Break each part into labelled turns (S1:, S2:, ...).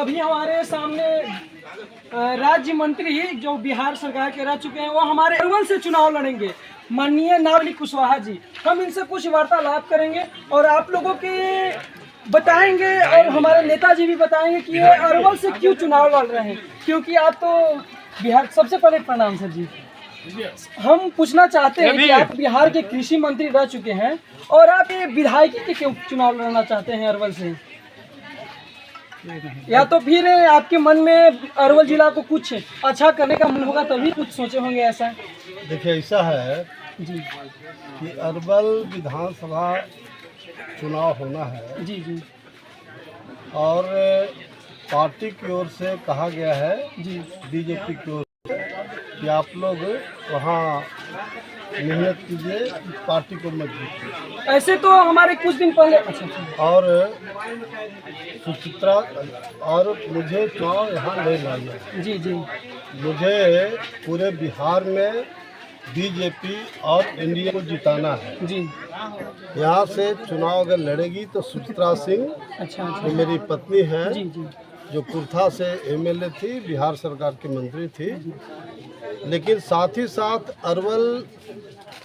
S1: अभी हमारे सामने राज्य मंत्री जो बिहार सरकार के रह चुके हैं वो हमारे अरवल से चुनाव लड़ेंगे, माननीय नवनीत कुशवाहा जी। हम इनसे कुछ वार्तालाप करेंगे और आप लोगों के बताएंगे और हमारे नेताजी भी बताएंगे कि ये अरवल से क्यों चुनाव लड़ रहे हैं, क्योंकि आप तो बिहार। सबसे पहले प्रणाम सर जी। हम पूछना चाहते हैं कि आप बिहार के कृषि मंत्री रह चुके हैं और आप ये विधायकी के क्यों चुनाव लड़ना चाहते हैं अरवल से, या तो फिर आपके मन में अरवल जिला को कुछ अच्छा करने का मन होगा तभी कुछ सोचे होंगे ऐसा?
S2: देखिए, ऐसा है
S1: जी
S2: कि अरवल विधानसभा चुनाव होना है
S1: जी जी
S2: और पार्टी की ओर से कहा गया है
S1: जी
S2: बीजेपी की ओर से कि आप लोग वहाँ मेहनत कीजिए, पार्टी को मजबूत कीजिए।
S1: ऐसे तो हमारे कुछ दिन पहले अच्छा
S2: और सुचित्रा और मुझे चुनाव यहाँ ले लाइए।
S1: जी जी
S2: मुझे पूरे बिहार में बीजेपी और एनडीए को जिताना है।
S1: जी
S2: यहाँ से चुनाव अगर लड़ेगी तो सुचित्रा सिंह
S1: अच्छा
S2: जो मेरी पत्नी है,
S1: जी जी
S2: जो कुर्था से एमएलए थी, बिहार सरकार की मंत्री थी, लेकिन साथ ही साथ अरवल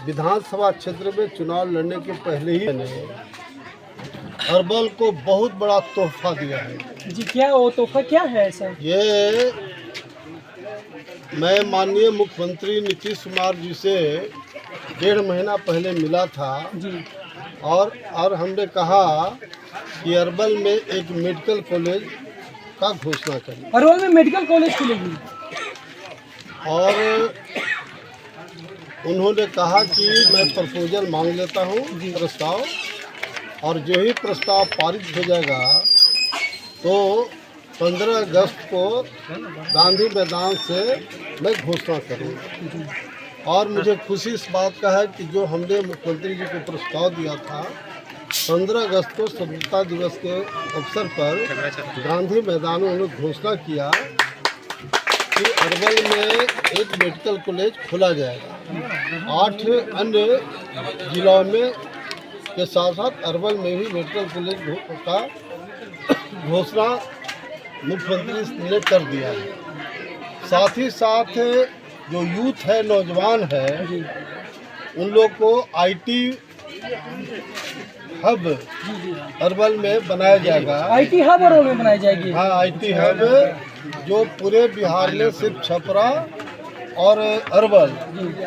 S2: विधानसभा क्षेत्र में चुनाव लड़ने के पहले ही मैंने अरवल को बहुत बड़ा तोहफा दिया है।
S1: जी। क्या वो तोहफा क्या है सर?
S2: ये मैं माननीय मुख्यमंत्री नीतीश कुमार जी से 1.5 महीना पहले मिला था
S1: जी
S2: और हमने कहा कि अरवल में एक मेडिकल कॉलेज का घोषणा करें।
S1: अरवल में मेडिकल कॉलेज खुलेगी
S2: और उन्होंने कहा कि मैं प्रपोजल मांग लेता हूँ, प्रस्ताव, और जो ही प्रस्ताव पारित हो जाएगा तो 15 अगस्त को गांधी मैदान से मैं घोषणा करूँगा। और मुझे खुशी इस बात का है कि जो हमने मुख्यमंत्री जी को प्रस्ताव दिया था 15 अगस्त को स्वतंत्रता दिवस के अवसर पर गांधी मैदान में उन्होंने घोषणा किया कि अरवल में एक मेडिकल कॉलेज खोला जाएगा। 8 अन्य जिलों में के साथ साथ अरवल में भी मेडिकल कॉलेज का घोषणा मुख्यमंत्री ने कर दिया है। साथ ही साथ जो यूथ है, नौजवान है, उन लोग को आईटी हब अरवल में बनाया जाएगा।
S1: आईटी हब अरवल में बनाई जाएगी?
S2: हाँ, आईटी हब जो पूरे बिहार में सिर्फ छपरा और अरवल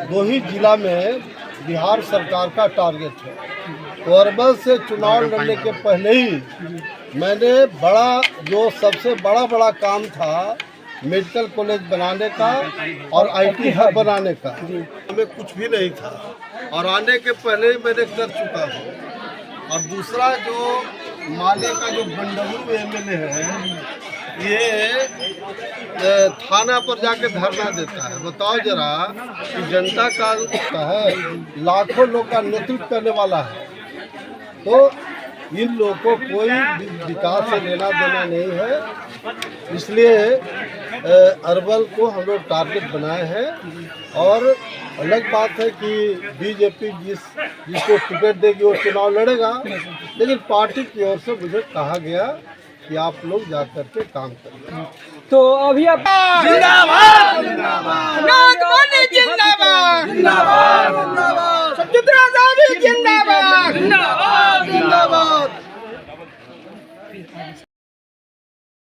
S2: 2 ही जिला में बिहार सरकार का टारगेट है। तो अरवल से चुनाव लड़ने के पहले ही मैंने जो सबसे बड़ा काम था मेडिकल कॉलेज बनाने का और आईटी हब बनाने का, हमें कुछ भी नहीं था और आने के पहले ही मैंने कर चुका हूँ। और दूसरा जो माले का जो बंडलू एमएलए है, ये थाना पर जाके धरना देता है। बताओ जरा कि जनता का है, लाखों लोग का नेतृत्व करने वाला है, तो इन लोगों को कोई विकास से लेना देना नहीं है। इसलिए अरवल को हम लोग टारगेट बनाए हैं। और अलग बात है कि बीजेपी जिसको टिकट देगी वो चुनाव लड़ेगा, लेकिन पार्टी की ओर से मुझे कहा गया कि आप लोग जा करके काम करें।
S1: तो अभी आप
S3: जिंदाबाद जिंदाबाद जिंदाबाद जिंदाबाद जिंदाबाद जिंदाबाद।